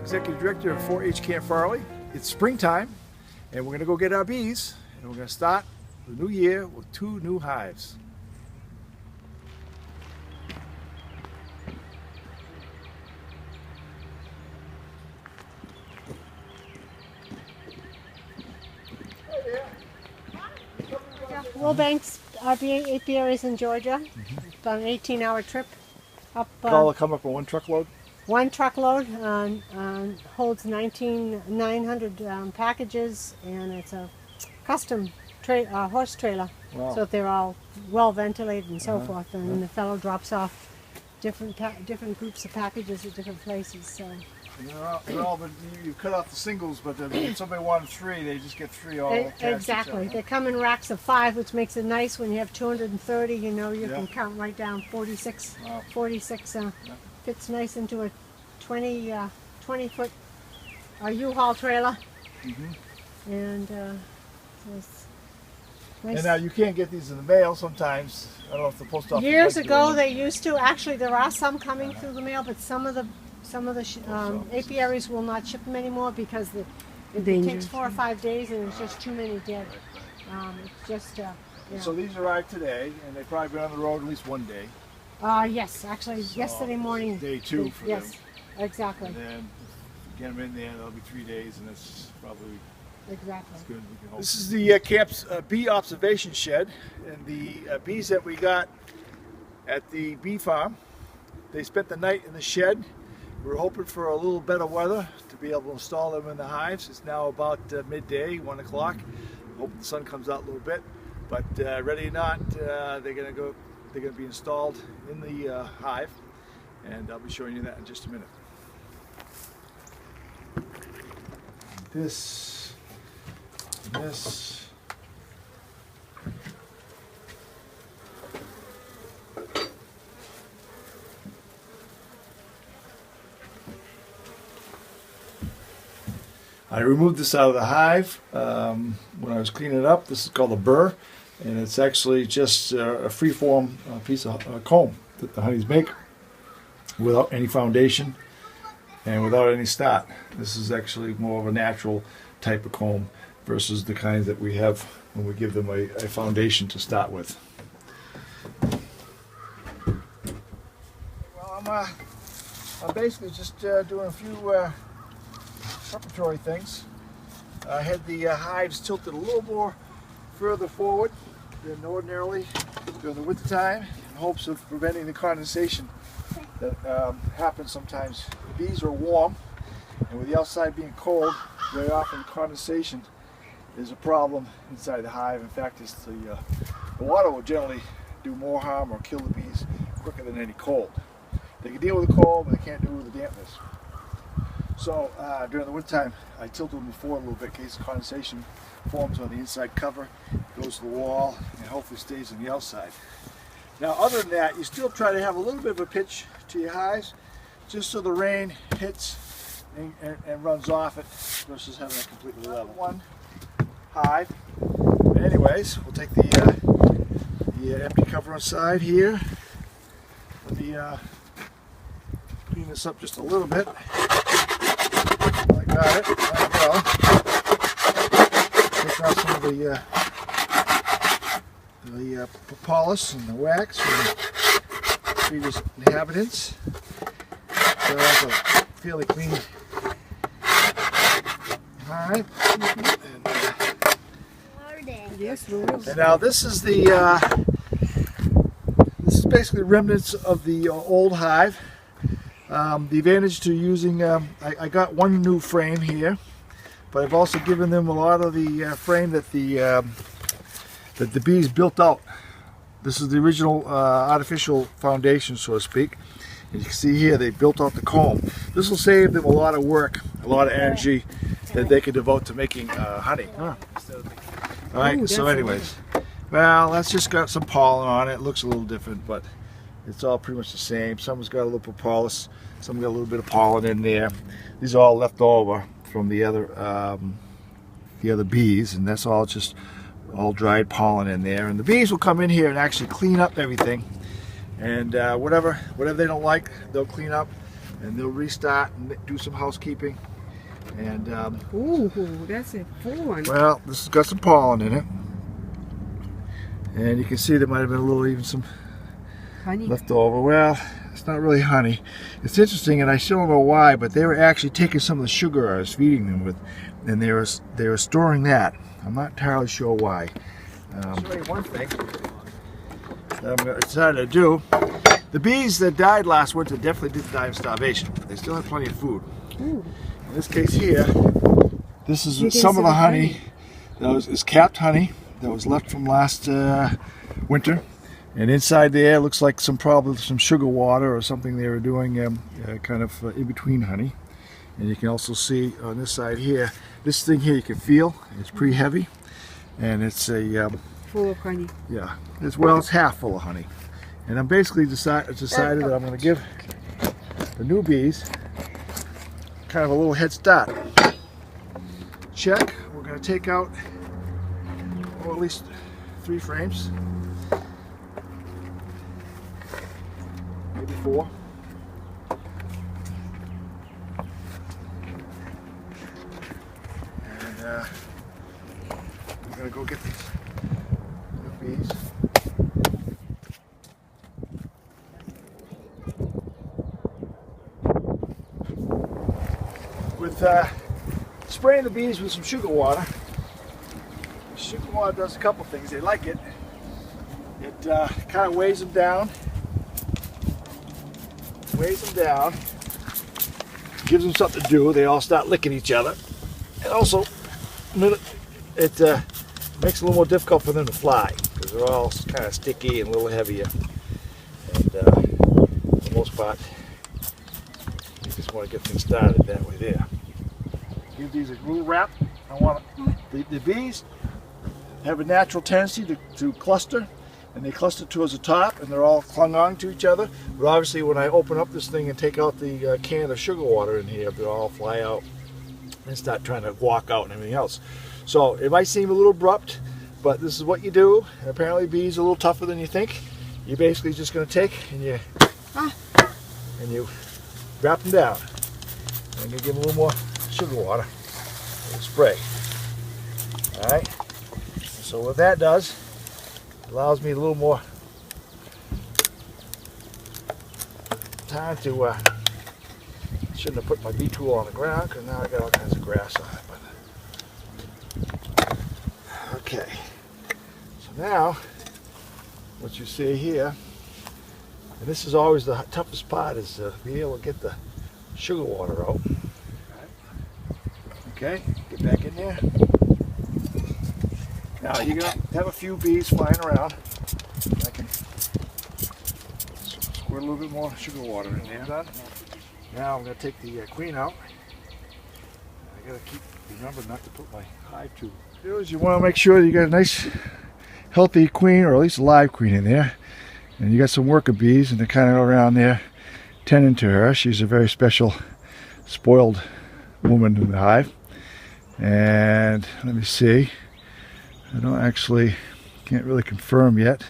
Executive Director of 4-H Camp Farley. It's springtime, and we're going to go get our bees, and we're going to start the new year with 2 new hives. Wilbanks apiaries in Georgia. About an 18-hour trip up. All come up in one truckload? One truckload holds 900 packages, and it's a custom horse trailer. Wow. So they're all well ventilated and so forth. And the fellow drops off different groups of packages at different places. So. You cut off the singles, but if somebody wanted 3, they just get 3 all attached. Exactly. They come in racks of 5, which makes it nice when you have 230. You know, you can count right down 46. Wow. 46 fits nice into a 20-foot U-Haul trailer. And so it's nice. And now you can't get these in the mail sometimes. I don't know if the post office. Years ago they used to. Actually, there are some coming through the mail, but some of the apiaries will not ship them anymore because it takes 4 or 5 days and it's just too many dead. It's just. So these arrived today, and they've probably been on the road at least one day. Yes, actually, so yesterday morning. Day 2 for them. Yes, exactly. And then get them in there, that'll be 3 days, and that's probably good. This is the camp's bee observation shed, and the bees that we got at the bee farm, they spent the night in the shed. We were hoping for a little better weather to be able to install them in the hives. It's now about midday, 1 o'clock. Hope the sun comes out a little bit, but ready or not, they're going to be installed in the hive, and I'll be showing you that in just a minute. This. I removed this out of the hive when I was cleaning it up. This is called a burr, and it's actually just a free-form piece of comb that the honeys make without any foundation and without any start. This is actually more of a natural type of comb versus the kinds that we have when we give them a foundation to start with. Well, I'm basically just doing a few preparatory things. I had the hives tilted a little more further forward than ordinarily during the winter time in hopes of preventing the condensation that happens sometimes. The bees are warm, and with the outside being cold, very often condensation is a problem inside the hive. In fact, it's the water will generally do more harm or kill the bees quicker than any cold. They can deal with the cold, but they can't deal with the dampness. So during the winter time, I tilted them forward a little bit in case condensation forms on the inside cover, goes to the wall, and hopefully stays on the outside. Now, other than that, you still try to have a little bit of a pitch to your hives, just so the rain hits and runs off it versus having it completely level. One hive. But anyways, we'll take the empty cover inside here. Let me clean this up just a little bit. I got it. There we go. Take off some of the propolis and the wax from the previous inhabitants. So that's a fairly clean hive. And now this is basically remnants of the old hive. The advantage to using, I got one new frame here, but I've also given them a lot of the frame that the bees built out. This is the original artificial foundation, so to speak. As you can see here, they built out the comb. This will save them a lot of work, a lot of energy that they can devote to making honey. Alright, so anyways, well, that's just got some pollen on it. It looks a little different, but it's all pretty much the same. Some's got a little propolis, some got a little bit of pollen in there. These are all left over from the other bees, and that's all just all dried pollen in there. And the bees will come in here and actually clean up everything, and whatever they don't like, they'll clean up. and they'll restart and do some housekeeping. And Ooh, that's a full one. well, this has got some pollen in it, and you can see there might have been a little, even some Honey. left over. Well, it's not really honey. It's interesting, and I still don't know why, but they were actually taking some of the sugar I was feeding them with, and they were storing that. I'm not entirely sure why. I'll show you one thing that I'm decided to do. The bees that died last winter definitely didn't die of starvation. They still had plenty of food. Ooh. In this case here, this You is can some see of the the honey that is capped honey that was left from last winter. And inside there looks like probably some sugar water or something they were doing kind of in between honey. And you can also see on this side here, this thing here you can feel, it's pretty heavy. And it's a, Full of honey. yeah, it's half full of honey. And I'm basically decided that I'm going to give the new bees kind of a little head start. Check, we're going to take out, or at least 3 frames. Maybe 4. And we're going to go get these new bees. With spraying the bees with some sugar water. Sugar water does a couple things. They like it. It kind of weighs them down. Gives them something to do. They all start licking each other. And also, it makes it a little more difficult for them to fly because they're all kind of sticky and a little heavier. And for the most part, you just want to get things started that way there. Give these a little wrap. I want the bees have a natural tendency to cluster, and they cluster towards the top, and they're all clung on to each other. But obviously, when I open up this thing and take out the can of sugar water in here, they'll all fly out and start trying to walk out and everything else. So it might seem a little abrupt, but this is what you do. And apparently, bees are a little tougher than you think. You're basically just going to take and you wrap them down, and you give them a little more sugar water and spray. All right. So what that does, allows me a little more time to. Shouldn't have put my bee tool on the ground because now I got all kinds of grass on it. But okay. So now, what you see here, and this is always the toughest part, is to be able to get the sugar water out. Okay, get back in there. Now you're going to have a few bees flying around. I can squirt a little bit more sugar water in there. Now I'm going to take the queen out. I got to remember not to put my hive tube. You want to make sure that you got a nice healthy queen, or at least a live queen in there. And you got some worker bees, and they're kind of around there tending to her. She's a very special, spoiled woman in the hive. And let me see. I can't really confirm yet.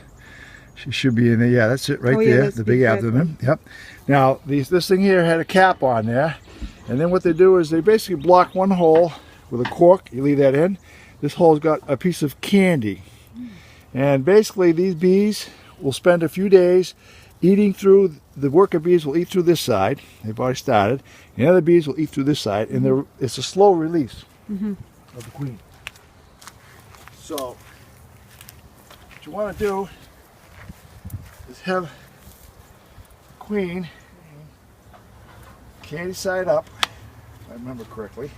She should be in there. Yeah, that's it right there. The big abdomen. Yep. Now, this thing here had a cap on there. And then what they do is they basically block one hole with a cork. You leave that in. This hole's got a piece of candy. And basically these bees will spend a few days eating through, the worker bees will eat through this side. They've already started. The other bees will eat through this side. And it's a slow release of the queen. So, what you want to do is have the queen candy side up, if I remember correctly.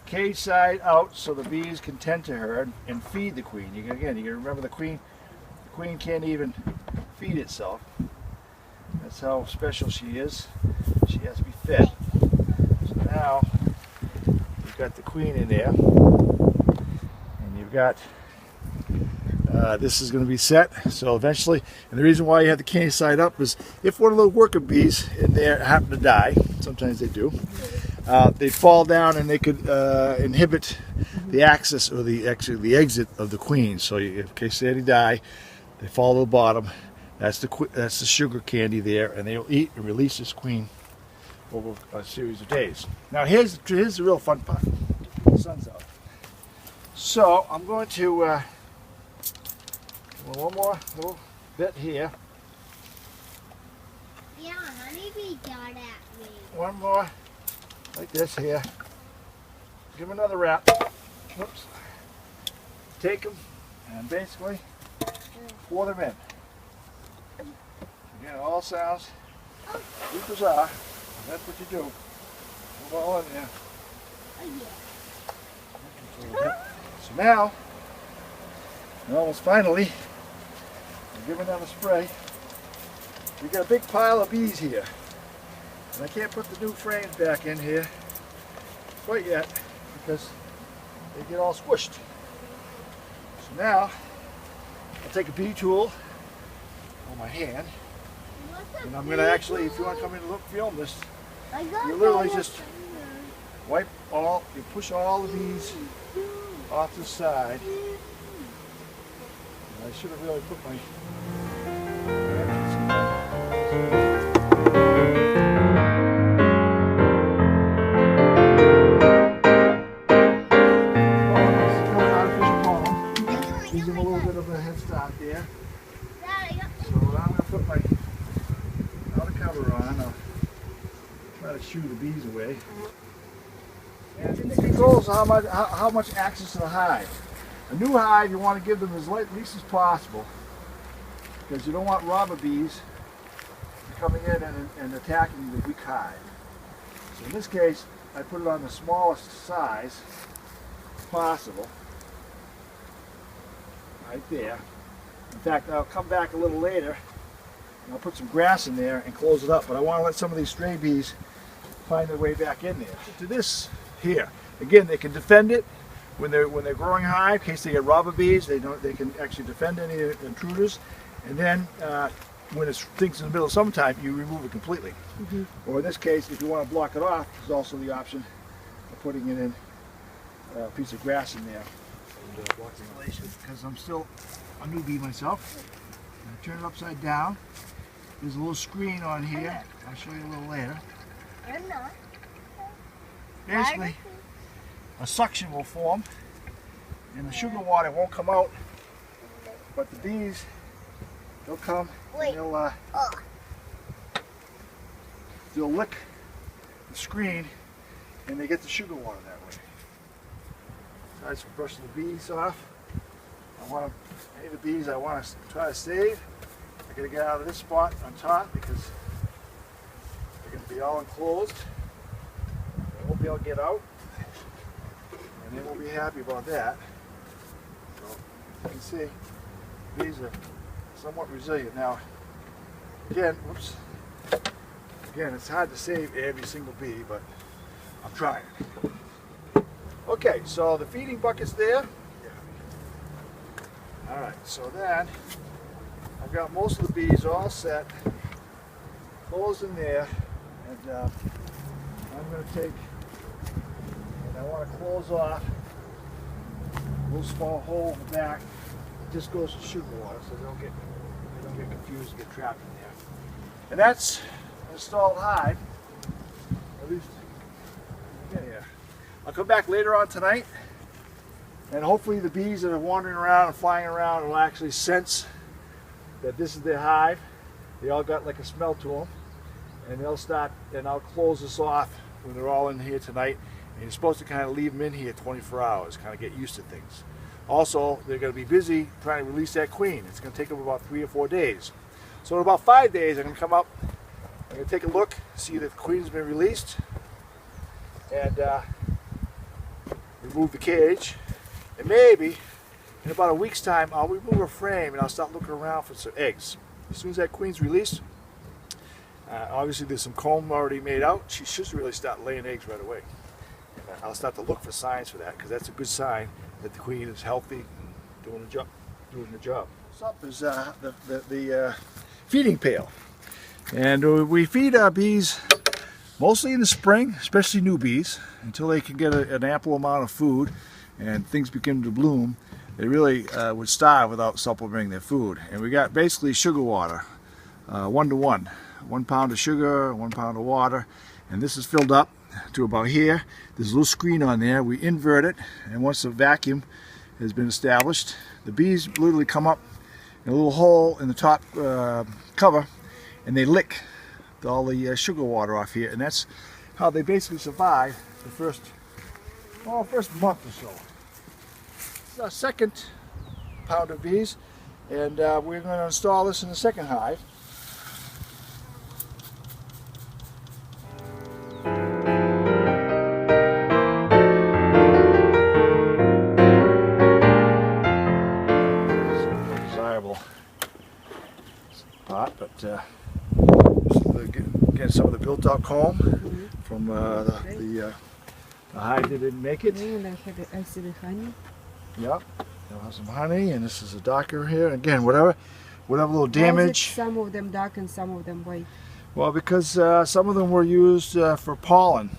Cage side out so the bees can tend to her and feed the queen. You got to remember the queen can't even feed itself. That's how special she is. She has to be fed. So now you've got the queen in there. You've got this is going to be set, so eventually, and the reason why you have the candy side up is if one of the worker bees in there happen to die, sometimes they do, they'd fall down and they could inhibit the access or the exit of the queen. So in case they die, they fall to the bottom, That's the sugar candy there, and they'll eat and release this queen over a series of days. Now here's the real fun part. The sun's out. So I'm going to one more little bit here. Yeah, honeybee got at me. One more like this here. Give them another wrap. Whoops. Take them and basically pour them in. Again, it all sounds pretty bizarre. That's what you do. Put them all in there. Oh, yeah. So now, almost finally, I'll give another spray. We got a big pile of bees here. And I can't put the new frames back in here quite yet because they get all squished. So now, I'll take a bee tool on my hand. And I'm going to actually, if you want to come in and look, film this, you literally just wipe all, you push all the bees off the side. And I should have really put my... Gives them a little bit of a head start there. So I'm going to put my outer cover on. I'll try to shoo the bees away. And it controls how much access to the hive. A new hive, you want to give them as least as possible because you don't want robber bees coming in and attacking the weak hive. So in this case, I put it on the smallest size possible, right there. In fact, I'll come back a little later and I'll put some grass in there and close it up, but I want to let some of these stray bees find their way back in there. To this here, again, they can defend it when they're growing hive in case they get robber bees. They can actually defend any intruders, and then when it's things in the middle of summertime, you remove it completely. Or in this case, if you want to block it off, there's also the option of putting it in a piece of grass in there. Because I'm still a newbie myself. I turn it upside down. There's a little screen on here. I'll show you a little later. I'm not. Basically, a suction will form and the sugar water won't come out, but the bees, they'll come and they'll lick the screen and they get the sugar water that way. So I just brush the bees off. Any of the bees I want to try to save, I gotta get out of this spot on top because they're going to be all enclosed. They won't be able to get out, and they won't be happy about that. So you can see, bees are somewhat resilient. Now, again, it's hard to save every single bee, but I'm trying. Okay, so the feeding bucket's there. All right, so then I've got most of the bees all set, closed in there, and I'm going to take, and I want to close off a little small hole in the back. It just goes to sugar water, so they don't get confused and get trapped in there. And that's an installed hive. At least, yeah. I'll come back later on tonight, and hopefully the bees that are wandering around and flying around will actually sense that this is their hive. They all got like a smell to them, and they'll start, and I'll close this off when they're all in here tonight. And you're supposed to kind of leave them in here 24 hours, kind of get used to things. Also, they're going to be busy trying to release that queen. It's going to take them about 3 or 4 days. So in about 5 days, I'm going to come up, I'm going to take a look, see that the queen's been released, and remove the cage. And maybe in about a week's time, I'll remove her frame and I'll start looking around for some eggs. As soon as that queen's released, obviously there's some comb already made out. She should really start laying eggs right away. And I'll start to look for signs for that, because that's a good sign that the queen is healthy and doing the job. What's up is the feeding pail. And we feed our bees mostly in the spring, especially new bees, until they can get an ample amount of food and things begin to bloom. they really would starve without supplementing their food. And we got basically sugar water, 1 to 1. 1 pound of sugar, 1 pound of water, and this is filled up to about here. There's a little screen on there. We invert it, and once the vacuum has been established, the bees literally come up in a little hole in the top cover, and they lick all the sugar water off here, and that's how they basically survive the first month or so. It's our second pound of bees, and we're going to install this in the second hive. Desirable spot, but get some of the built-out comb from the hive that didn't make it. And I see the honey. Yep, they'll have some honey, and this is a darker here. Again, whatever little Why is it damage. some of them dark and some of them white? Well, because some of them were used for pollen.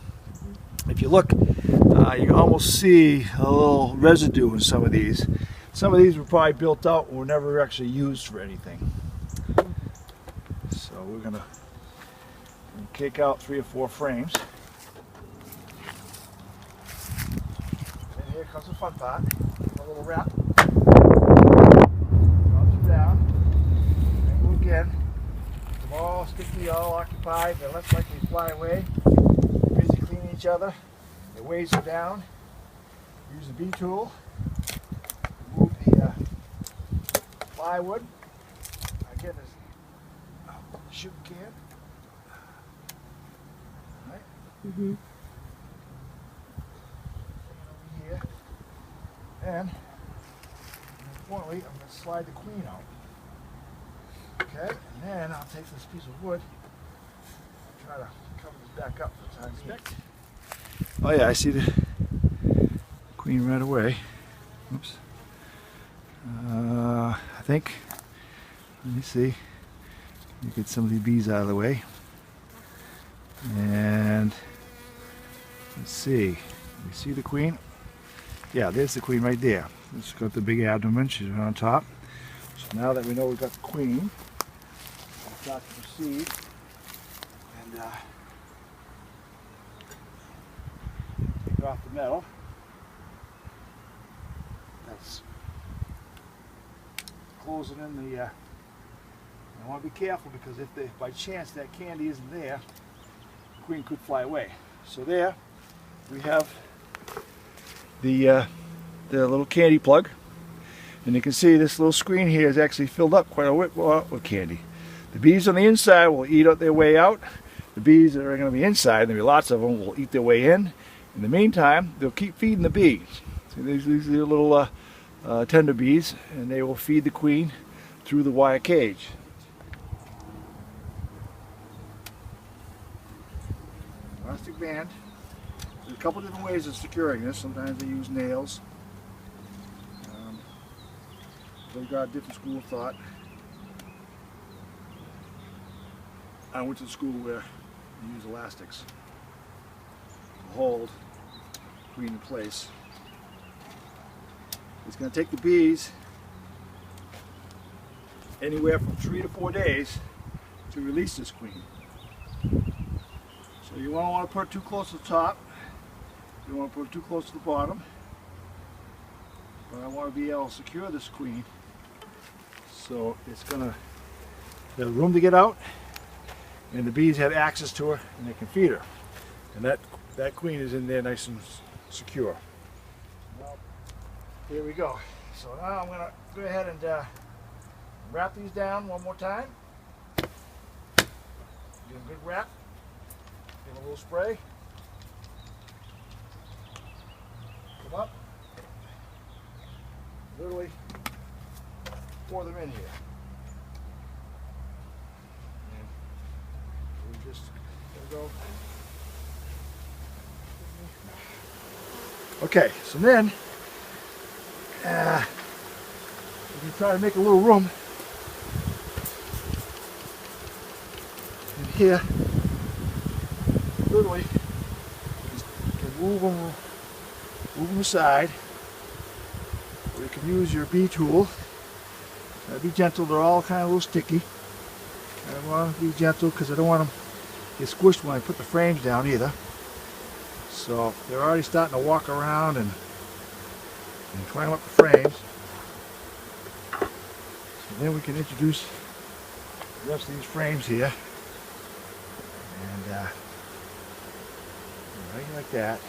If you look, you can almost see a little residue in some of these. Some of these were probably built out and were never actually used for anything. So we're gonna kick out 3 or 4 frames. And here comes the fun part. A little wrap. Drops it down. And go again. Them all sticky, all occupied. They're less likely to fly away. They're busy cleaning each other. They weighs them down. Use the bee tool. Remove the plywood. Again, this sugar can. Right? Mm-hmm. Over here. And importantly, I'm going to slide the queen out. Okay, and then I'll take this piece of wood, try to cover this back up for time being. Oh yeah, I see the queen right away. Oops. I think, let me see, you get some of the bees out of the way. And let's see, you see the queen? Yeah, there's the queen right there. She's got the big abdomen, she's right on top. So now that we know we've got the queen, we'll start to proceed and take off the metal. That's closing in the, I want to be careful because if by chance that candy isn't there, the queen could fly away. So there we have the little candy plug, and you can see this little screen here is actually filled up quite a bit with candy. The bees on the inside will eat their way out. The bees that are going to be inside, there'll be lots of them, will eat their way in. In the meantime, they'll keep feeding the bees. See, these are little tender bees, and they will feed the queen through the wire cage. Elastic band. There's a couple different ways of securing this. Sometimes they use nails. They've got a different school of thought. I went to the school where you use elastics to hold the queen in place. It's going to take the bees anywhere from 3 to 4 days to release this queen. So you don't want to put it too close to the top. You don't want to put it too close to the bottom. But I want to be able to secure this queen so it's going to have room to get out, and the bees have access to her and they can feed her. And that queen is in there nice and secure. Well, here we go. So now I'm going to go ahead and wrap these down one more time. Give them a good wrap. Give them a little spray. Come up. Literally pour them in here. And we just, there we go. Okay, so then we can try to make a little room in here. Literally, just can move them aside. Or you can use your bee tool. Be gentle, they're all kind of a little sticky. I want to be gentle because I don't want them to get squished when I put the frames down either. So they're already starting to walk around and climb up the frames. So then we can introduce the rest of these frames here. And right like that.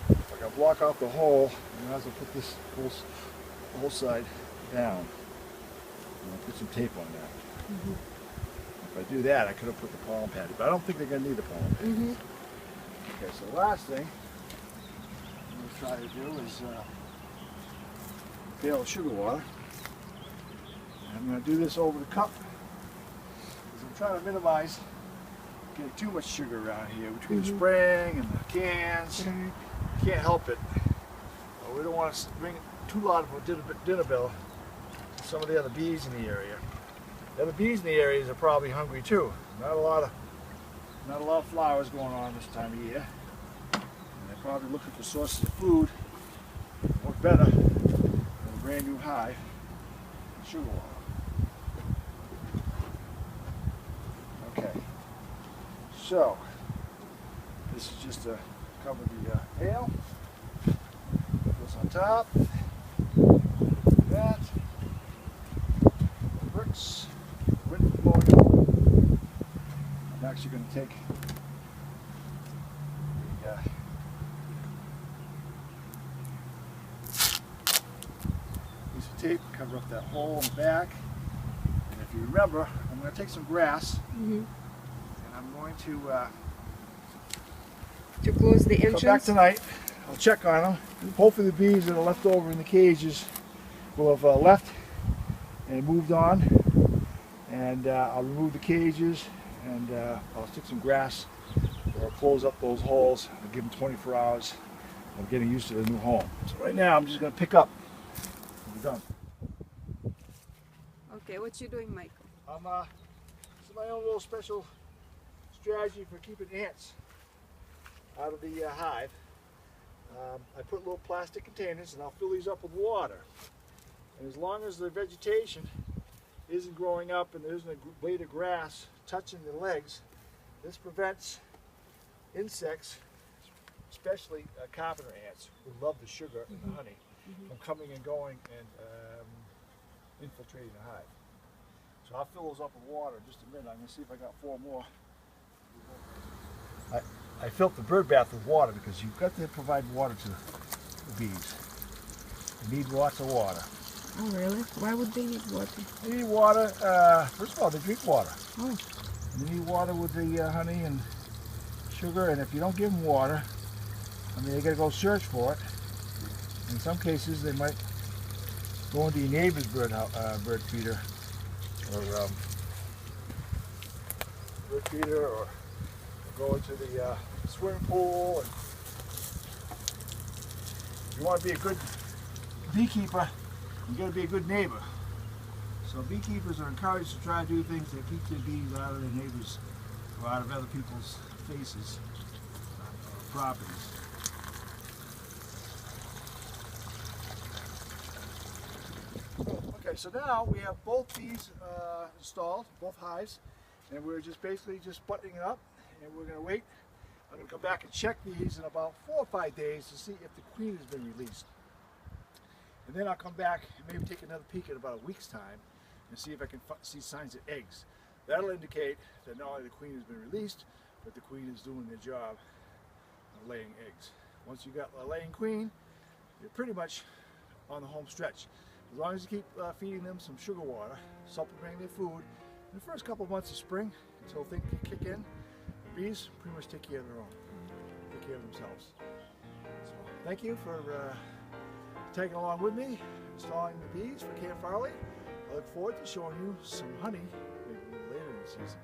If I can block off the hole, I might as well put this whole side down. And I'll put some tape on that. Mm-hmm. If I do that, I could have put the pollen patty, but I don't think they're going to need the pollen patty. Mm-hmm. Okay, so the last thing I'm going to try to do is fill the sugar water. And I'm going to do this over the cup because I'm trying to minimize getting too much sugar around here between the spraying and the cans. Right. You can't help it. But we don't want to bring too loud of a dinner bill to some of the other bees in the area. The other bees in the areas are probably hungry too. Not a lot of flowers going on this time of year. And they're probably looking for sources of food that work better than a brand new hive and sugar water. Okay. So this is just to cover the pail. Put this on top. That. Bricks. I'm actually going to take the piece of tape, cover up that hole in the back, and if you remember, I'm going to take some grass, and I'm going To close the come entrance. back tonight. I'll check on them. Hopefully the bees that are left over in the cages will have left and moved on, and I'll remove the cages. And I'll stick some grass or I'll close up those holes and give them 24 hours of getting used to the new home. So right now I'm just going to pick up. We're done. Okay, what you doing, Michael? This is my own little special strategy for keeping ants out of the hive. I put little plastic containers and I'll fill these up with water. And as long as the vegetation isn't growing up and there isn't a blade of grass touching the legs, this prevents insects, especially carpenter ants who love the sugar and the honey, from coming and going and infiltrating the hive. So I'll fill those up with water in just a minute. I'm going to see if I got 4 more. I filled the bird bath with water because you've got to provide water to the bees. They need lots of water. Oh, really? Why would they need water? They need water. First of all, they drink water. Oh. They need water with the honey and sugar, and if you don't give them water, I mean, they got to go search for it. In some cases, they might go into your neighbor's bird feeder, or go into the swimming pool. And if you want to be a good beekeeper, you got to be a good neighbor. So beekeepers are encouraged to try to do things that keep their bees out of their neighbors or out of other people's faces, properties. Okay, so now we have both these installed, both hives, and we're just basically just buttoning it up, and we're going to wait. I'm going to come back and check these in about 4 or 5 days to see if the queen has been released. And then I'll come back and maybe take another peek in about a week's time and see if I can see signs of eggs. That'll indicate that not only the queen has been released, but the queen is doing their job of laying eggs. Once you got a laying queen, you're pretty much on the home stretch. As long as you keep feeding them some sugar water, supplementing their food, in the first couple of months of spring, until things kick in, the bees pretty much take care of their own, take care of themselves. So thank you for tagging along with me, installing the bees for Camp Farley. I look forward to showing you some honey maybe later in the season.